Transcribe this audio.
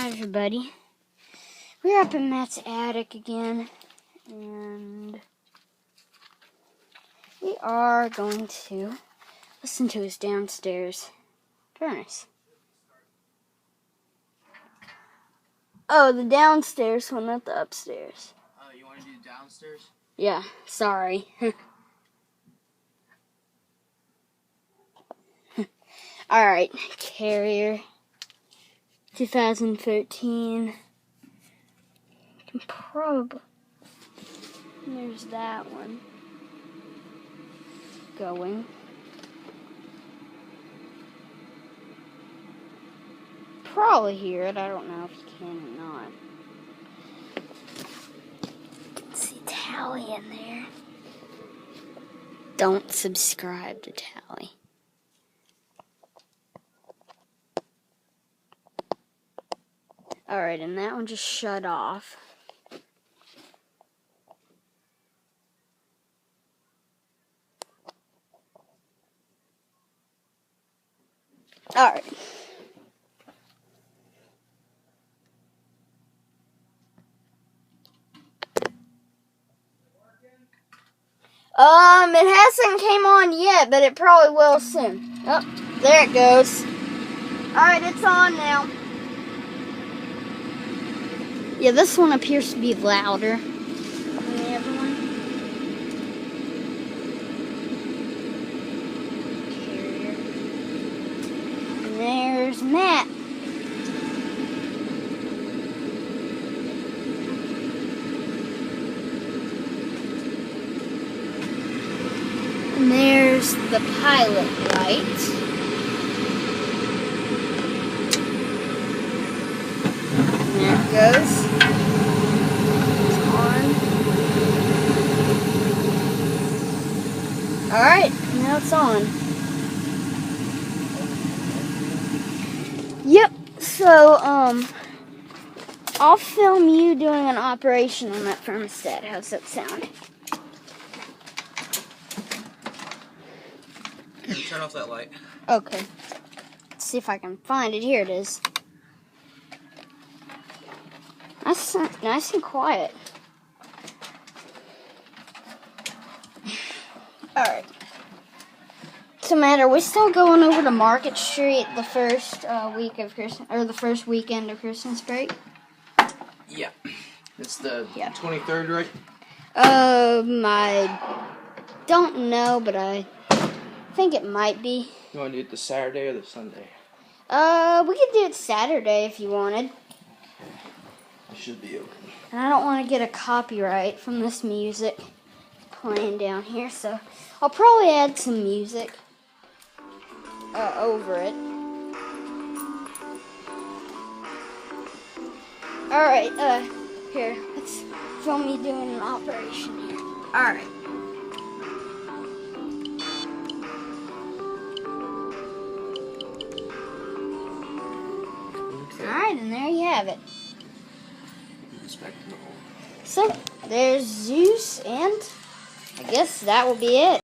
Hi everybody. We're up in Matt's attic again, and we are going to listen to his downstairs furnace. Oh, the downstairs one, not the upstairs. Oh, you want to do downstairs? Yeah, sorry. Alright, Carrier 2013. Can probably. There's that one. Going. Probably hear it. I don't know if you can or not. See Tally in there. Don't subscribe to Tally. Alright, and that one just shut off. Alright. It hasn't came on yet, but it probably will soon. Oh, there it goes. Alright, it's on now. Yeah, this one appears to be louder than the other one. Carrier. And there's Matt. And there's the pilot light. And there it goes. It's on. Alright, now it's on. Yep, so, I'll film you doing an operation on that thermostat. How's that sound? Turn off that light. Okay. Let's see if I can find it. Here it is. That's nice and quiet. Alright. So, Matt, are we still going over to Market Street the first week of Christmas, or the first weekend of Christmas break? Yeah. It's the 23rd, right? I don't know, but I think it might be. You want to do it the Saturday or the Sunday? We could do it Saturday if you wanted. It should be okay. And I don't want to get a copyright from this music playing down here, so I'll probably add some music over it. Alright, here, let's film me doing an operation here. Alright. Alright, and there you have it. So, there's Zeus, and I guess that will be it.